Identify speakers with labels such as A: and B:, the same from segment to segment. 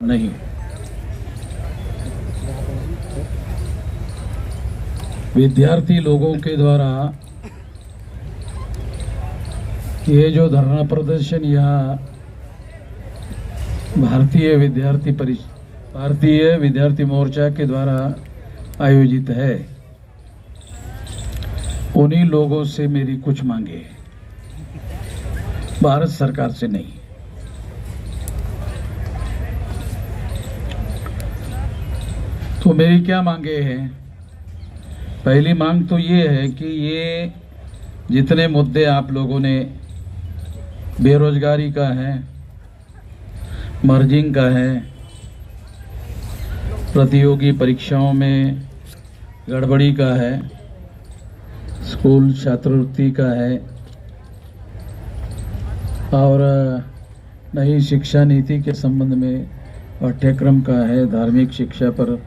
A: नहीं। विद्यार्थी लोगों के द्वारा ये जो धरना प्रदर्शन यहाँ भारतीय विद्यार्थी मोर्चा के द्वारा आयोजित है, उन्हीं लोगों से मेरी कुछ मांगे हैं, भारत सरकार से नहीं। तो मेरी क्या मांगे हैं? पहली मांग तो ये है कि ये जितने मुद्दे आप लोगों ने, बेरोजगारी का है, मर्जिंग का है, प्रतियोगी परीक्षाओं में गड़बड़ी का है, स्कूल छात्रवृत्ति का है और नई शिक्षा नीति के संबंध में पाठ्यक्रम का है, धार्मिक शिक्षा पर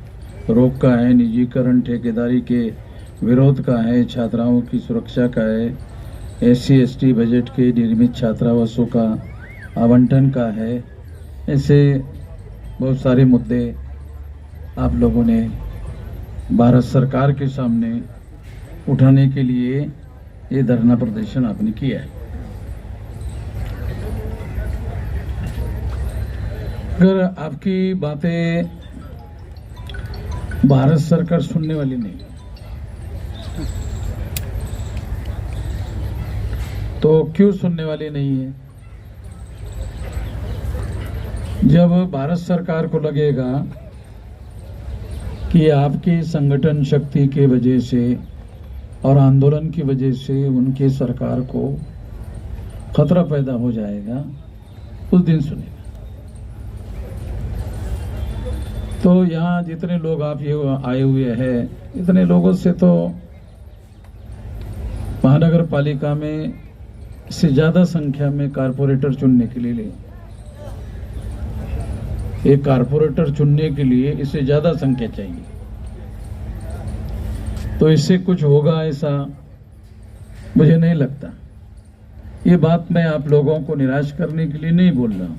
A: रोक का है, निजीकरण ठेकेदारी के विरोध का है, छात्राओं की सुरक्षा का है, SC/ST बजट के निर्मित छात्रावासों का आवंटन का है। ऐसे बहुत सारे मुद्दे आप लोगों ने भारत सरकार के सामने उठाने के लिए ये धरना प्रदर्शन आपने किया है। अगर आपकी बातें भारत सरकार सुनने वाली नहीं तो क्यों सुनने वाली नहीं है? जब भारत सरकार को लगेगा कि आपकी संगठन शक्ति के वजह से और आंदोलन की वजह से उनके सरकार को खतरा पैदा हो जाएगा, उस दिन सुनेगा। तो यहाँ जितने लोग आप ये आए हुए हैं, इतने लोगों से तो महानगर पालिका में इससे ज्यादा संख्या में कारपोरेटर चुनने के लिए एक कारपोरेटर चुनने के लिए इससे ज्यादा संख्या चाहिए। तो इससे कुछ होगा ऐसा मुझे नहीं लगता। ये बात मैं आप लोगों को निराश करने के लिए नहीं बोल रहा हूँ,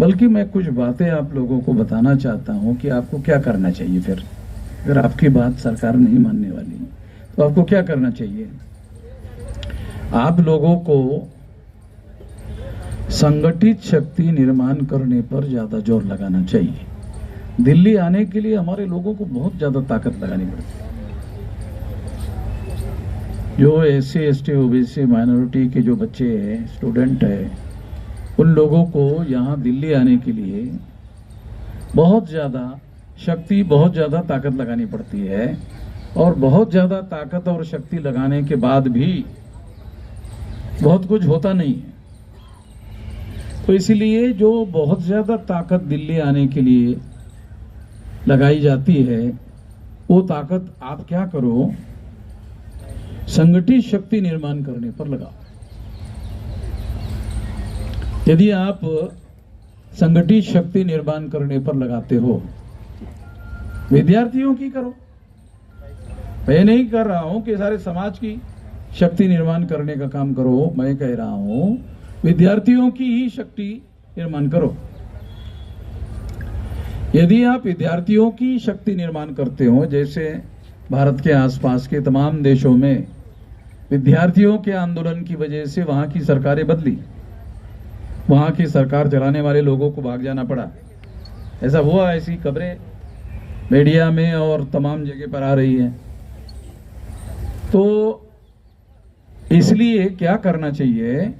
A: बल्कि मैं कुछ बातें आप लोगों को बताना चाहता हूं कि आपको क्या करना चाहिए। फिर अगर आपकी बात सरकार नहीं मानने वाली तो आपको क्या करना चाहिए? आप लोगों को संगठित शक्ति निर्माण करने पर ज्यादा जोर लगाना चाहिए। दिल्ली आने के लिए हमारे लोगों को बहुत ज्यादा ताकत लगानी पड़ती है। जो SC/ST OBC माइनॉरिटी के जो बच्चे हैं, स्टूडेंट है, उन लोगों को यहाँ दिल्ली आने के लिए बहुत ज़्यादा शक्ति, बहुत ज़्यादा ताकत लगानी पड़ती है। और बहुत ज़्यादा ताकत और शक्ति लगाने के बाद भी बहुत कुछ होता नहीं है। तो इसीलिए जो बहुत ज़्यादा ताकत दिल्ली आने के लिए लगाई जाती है, वो ताकत आप क्या करो, संगठित शक्ति निर्माण करने पर लगाओ। यदि आप संगठित शक्ति निर्माण करने पर लगाते हो, विद्यार्थियों की करो। मैं नहीं कर रहा हूं कि सारे समाज की शक्ति निर्माण करने का काम करो, मैं कह रहा हूं विद्यार्थियों की ही शक्ति निर्माण करो। यदि आप विद्यार्थियों की शक्ति निर्माण करते हो, जैसे भारत के आसपास के तमाम देशों में विद्यार्थियों के आंदोलन की वजह से वहां की सरकारें बदली, वहां की सरकार चलाने वाले लोगों को भाग जाना पड़ा, ऐसा हुआ। ऐसी खबरें मीडिया में और तमाम जगह पर आ रही है। तो इसलिए क्या करना चाहिए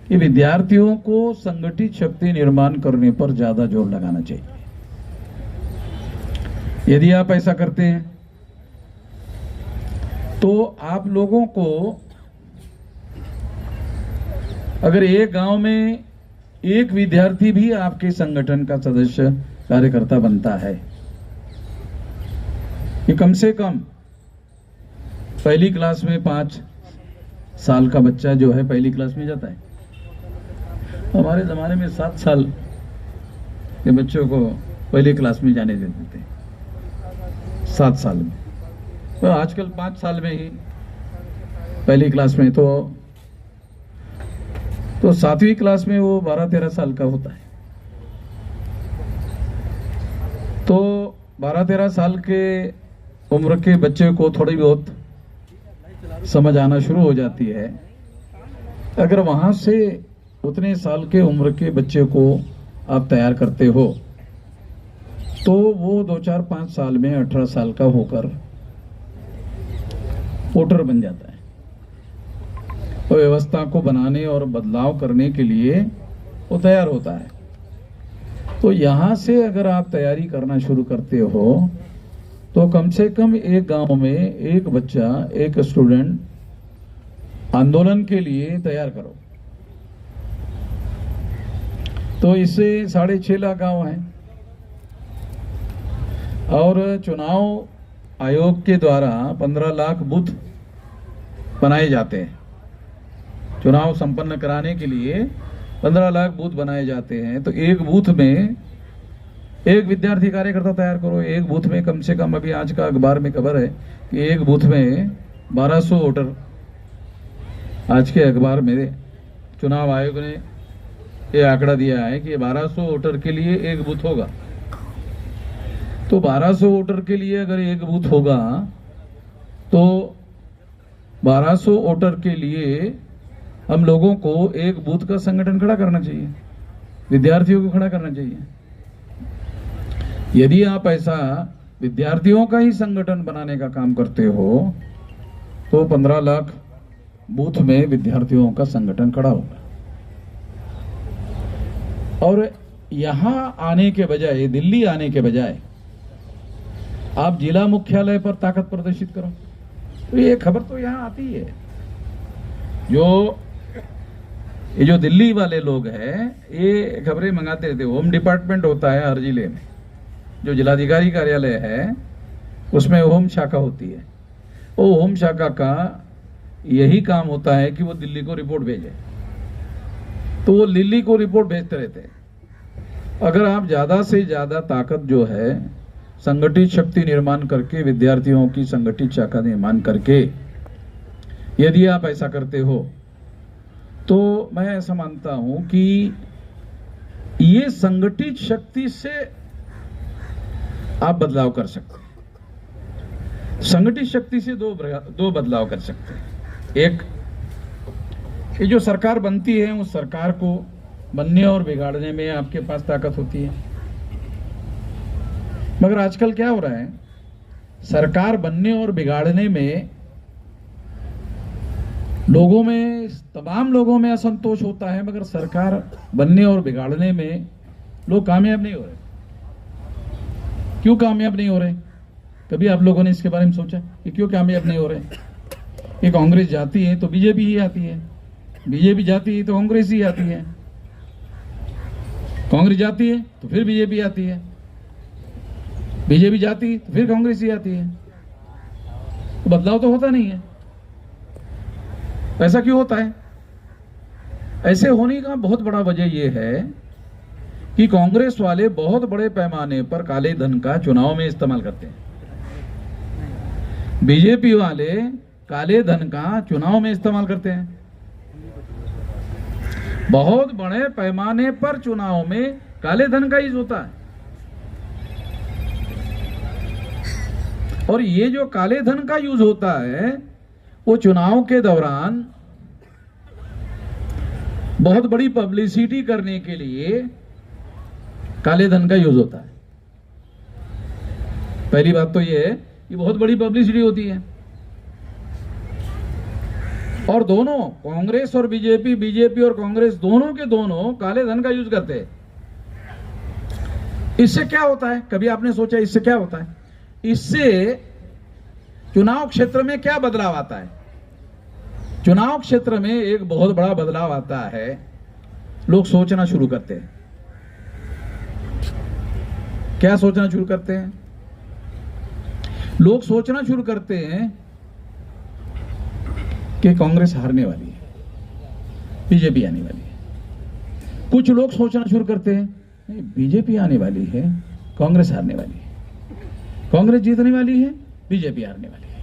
A: कि विद्यार्थियों को संगठित शक्ति निर्माण करने पर ज्यादा जोर लगाना चाहिए। यदि आप ऐसा करते हैं तो आप लोगों को, अगर एक गांव में एक विद्यार्थी भी आपके संगठन का सदस्य कार्यकर्ता बनता है, कि कम से कम पहली क्लास में 5 साल का बच्चा जो है पहली क्लास में जाता है। हमारे जमाने में 7 साल के बच्चों को पहली क्लास में जाने देते थे, 7 साल में। तो आजकल 5 साल में ही पहली क्लास में, तो 7वीं क्लास में वो 12-13 साल का होता है। 12-13 साल के उम्र के बच्चे को थोड़ी बहुत समझ आना शुरू हो जाती है। अगर वहां से उतने साल के उम्र के बच्चे को आप तैयार करते हो तो वो 2-4-5 साल में 18 साल का होकर वोटर बन जाता है और व्यवस्था को बनाने और बदलाव करने के लिए वो तैयार होता है। तो यहाँ से अगर आप तैयारी करना शुरू करते हो तो कम से कम एक गांव में एक बच्चा, एक स्टूडेंट आंदोलन के लिए तैयार करो। तो इससे 6.5 लाख गांव हैं और चुनाव आयोग के द्वारा 15 लाख बूथ बनाए जाते हैं। चुनाव संपन्न कराने के लिए 15 लाख बूथ बनाए जाते हैं। तो एक बूथ में एक विद्यार्थी कार्यकर्ता तैयार करो। एक बूथ में कम से कम, अभी आज का अखबार में खबर है कि एक बूथ में 1200 वोटर, आज के अखबार में चुनाव आयोग ने ये आंकड़ा दिया है कि 1200 वोटर के लिए एक बूथ होगा। तो 1200 वोटर के लिए अगर एक बूथ होगा तो 1200 वोटर के लिए हम लोगों को एक बूथ का संगठन खड़ा करना चाहिए, विद्यार्थियों को खड़ा करना चाहिए। यदि आप ऐसा विद्यार्थियों का ही संगठन बनाने का काम करते हो तो 15 लाख बूथ में विद्यार्थियों का संगठन खड़ा होगा। और यहां आने के बजाय, दिल्ली आने के बजाय आप जिला मुख्यालय पर ताकत प्रदर्शित करो। तो ये खबर तो यहां आती है। ये जो दिल्ली वाले लोग हैं ये खबरें मंगाते रहते। होम डिपार्टमेंट होता है हर जिले में, जो जिलाधिकारी कार्यालय है उसमें होम शाखा होती है। वो होम शाखा का यही काम होता है कि वो दिल्ली को रिपोर्ट भेजे। तो वो दिल्ली को रिपोर्ट भेजते रहते हैं। अगर आप ज्यादा से ज्यादा ताकत जो है संगठित शक्ति निर्माण करके, विद्यार्थियों की संगठित शाखा निर्माण करके यदि आप ऐसा करते हो तो मैं ऐसा मानता हूं कि ये संगठित शक्ति से आप बदलाव कर सकते हैं। संगठित शक्ति से दो बदलाव कर सकते हैं। एक, ये जो सरकार बनती है उस सरकार को बनने और बिगाड़ने में आपके पास ताकत होती है। मगर आजकल क्या हो रहा है, सरकार बनने और बिगाड़ने में लोगों में, तमाम लोगों में असंतोष होता है, मगर सरकार बनने और बिगाड़ने में लोग कामयाब नहीं हो रहे। क्यों कामयाब नहीं हो रहे? कभी आप लोगों ने इसके बारे में सोचा कि क्यों कामयाब नहीं हो रहे? कि कांग्रेस जाती है तो बीजेपी ही आती है, बीजेपी जाती है तो कांग्रेस ही आती है, कांग्रेस जाती है तो फिर बीजेपी आती है, बीजेपी जाती है तो फिर कांग्रेस ही आती है। तो बदलाव तो होता नहीं है। ऐसा क्यों होता है? ऐसे होने का बहुत बड़ा वजह यह है कि कांग्रेस वाले बहुत बड़े पैमाने पर काले धन का चुनाव में इस्तेमाल करते हैं। बीजेपी वाले काले धन का चुनाव में इस्तेमाल करते हैं। बहुत बड़े पैमाने पर चुनाव में काले धन का यूज होता है। और ये जो काले धन का यूज होता है वो चुनाव के दौरान बहुत बड़ी पब्लिसिटी करने के लिए काले धन का यूज होता है। पहली बात तो ये है कि बहुत बड़ी पब्लिसिटी होती है। और दोनों, कांग्रेस और बीजेपी, बीजेपी और कांग्रेस, दोनों के दोनों काले धन का यूज करते हैं। इससे क्या होता है? कभी आपने सोचा इससे क्या होता है? इससे चुनाव क्षेत्र में क्या बदलाव आता है? चुनाव क्षेत्र में एक बहुत बड़ा बदलाव आता है। लोग सोचना शुरू करते हैं। क्या सोचना शुरू करते हैं? लोग सोचना शुरू करते हैं कि कांग्रेस हारने वाली है, बीजेपी आने वाली है। कुछ लोग सोचना शुरू करते हैं नहीं, बीजेपी आने वाली है, कांग्रेस हारने वाली है, कांग्रेस जीतने वाली है, बीजेपी हारने वाली है।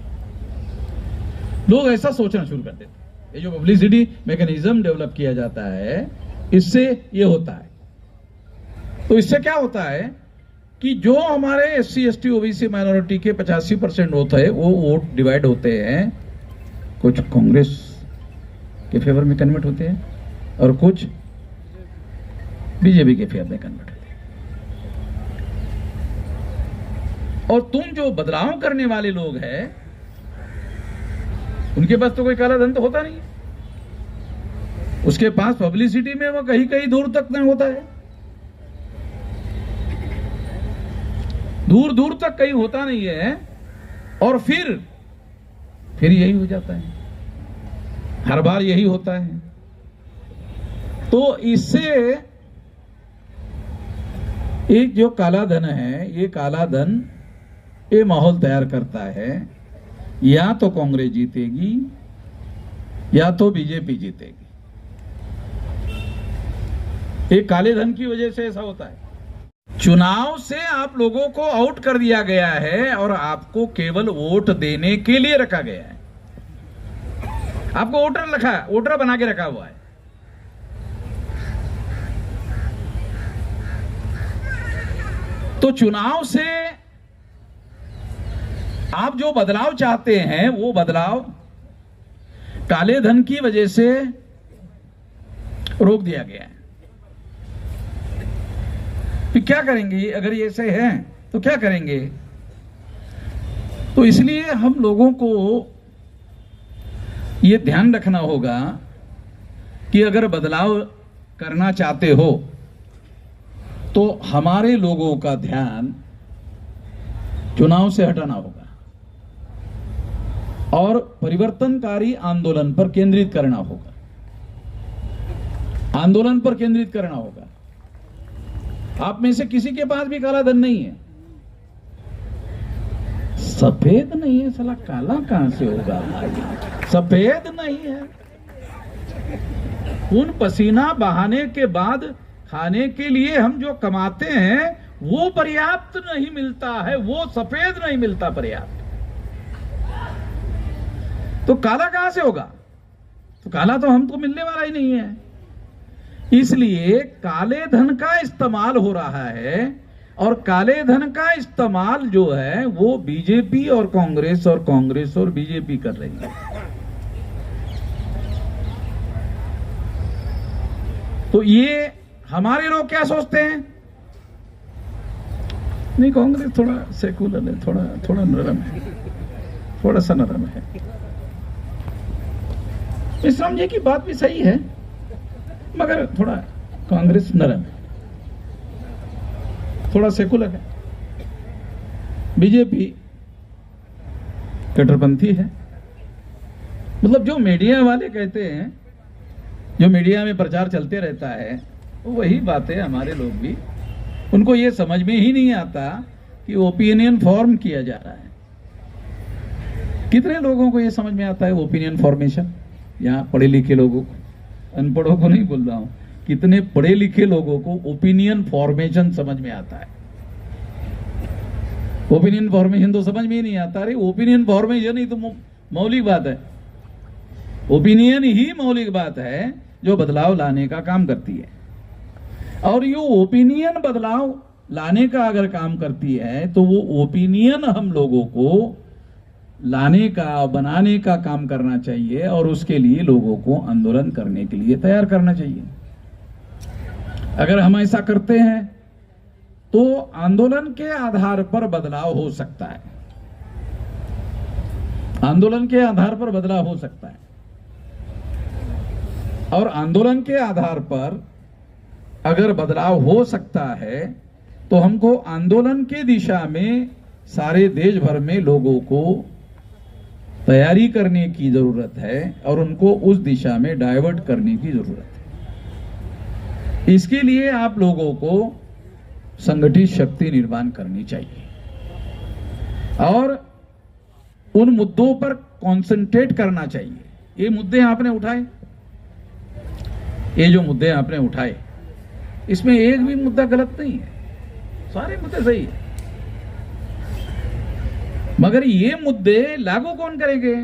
A: लोग ऐसा सोचना शुरू कर देते हैं। ये जो पब्लिसिटी मैकेनिज्म डेवलप किया जाता है, इससे ये होता है। तो इससे क्या होता है कि जो हमारे SC ST OBC माइनॉरिटी के 85% वोट है, वो वोट डिवाइड होते हैं, कुछ कांग्रेस के फेवर में कन्वर्ट होते हैं और कुछ बीजेपी के फेवर में कन्वर्ट होते हैं। और तुम जो बदलाव करने वाले लोग हैं, उनके पास तो कोई काला धन तो होता नहीं, उसके पास पब्लिसिटी में वो कहीं कहीं दूर तक नहीं होता है, दूर दूर तक कहीं होता नहीं है, और फिर यही हो जाता है, हर बार यही होता है। तो इससे एक जो काला धन है, ये काला धन ये माहौल तैयार करता है, या तो कांग्रेस जीतेगी या तो बीजेपी जीतेगी। ये काले धन की वजह से ऐसा होता है। चुनाव से आप लोगों को आउट कर दिया गया है और आपको केवल वोट देने के लिए रखा गया है। आपको वोटर बना के रखा हुआ है। तो चुनाव से आप जो बदलाव चाहते हैं, वो बदलाव काले धन की वजह से रोक दिया गया है। फिर क्या करेंगे? अगर ये ऐसे है तो क्या करेंगे? तो इसलिए हम लोगों को ये ध्यान रखना होगा कि अगर बदलाव करना चाहते हो तो हमारे लोगों का ध्यान चुनाव से हटाना होगा और परिवर्तनकारी आंदोलन पर केंद्रित करना होगा। आंदोलन पर केंद्रित करना होगा। आप में से किसी के पास भी काला धन नहीं है, सफेद नहीं है, साला काला कहां से होगा भाई? सफेद नहीं है। खून पसीना बहाने के बाद खाने के लिए हम जो कमाते हैं वो पर्याप्त नहीं मिलता है, वो सफेद नहीं मिलता पर्याप्त। तो काला कहां से होगा? तो काला तो हमको मिलने वाला ही नहीं है। इसलिए काले धन का इस्तेमाल हो रहा है, और काले धन का इस्तेमाल जो है वो बीजेपी और कांग्रेस और बीजेपी कर रही है। तो ये हमारे लोग क्या सोचते हैं? नहीं, कांग्रेस थोड़ा सेकुलर है, थोड़ा नरम है, थोड़ा सा नरम है। इस समझे की बात भी सही है, मगर थोड़ा कांग्रेस नरम है, थोड़ा सेकुलर है। बीजेपी कट्टरपंथी है। मतलब जो मीडिया वाले कहते हैं, जो मीडिया में प्रचार चलते रहता है, वही बातें हमारे लोग भी, उनको ये समझ में ही नहीं आता कि ओपिनियन फॉर्म किया जा रहा है। कितने लोगों को ये समझ में आता है ओपिनियन फॉर्मेशन? यहाँ पढ़े लिखे लोगों को, अनपढ़ों को नहीं बोल रहा हूं, कितने पढ़े लिखे लोगों को ओपिनियन फॉर्मेशन समझ में आता है? ओपिनियन फॉर्मेशन तो समझ में ही नहीं आता। अरे ओपिनियन फॉर्मेशन ही तो मौलिक बात है। ओपिनियन ही मौलिक बात है जो बदलाव लाने का काम करती है। और ये ओपिनियन बदलाव लाने का अगर काम करती है तो वो ओपिनियन हम लोगों को लाने का, बनाने का काम करना चाहिए, और उसके लिए लोगों को आंदोलन करने के लिए तैयार करना चाहिए। अगर हम ऐसा करते हैं तो आंदोलन के आधार पर बदलाव हो सकता है। आंदोलन के आधार पर बदलाव हो सकता है, और आंदोलन के आधार पर अगर बदलाव हो सकता है तो हमको आंदोलन के दिशा में सारे देश भर में लोगों को तैयारी करने की जरूरत है, और उनको उस दिशा में डाइवर्ट करने की जरूरत है। इसके लिए आप लोगों को संगठित शक्ति निर्माण करनी चाहिए, और उन मुद्दों पर कंसंट्रेट करना चाहिए। ये मुद्दे आपने उठाए, ये जो मुद्दे आपने उठाए, इसमें एक भी मुद्दा गलत नहीं है, सारे मुद्दे सही है। मगर ये मुद्दे लागू कौन करेंगे?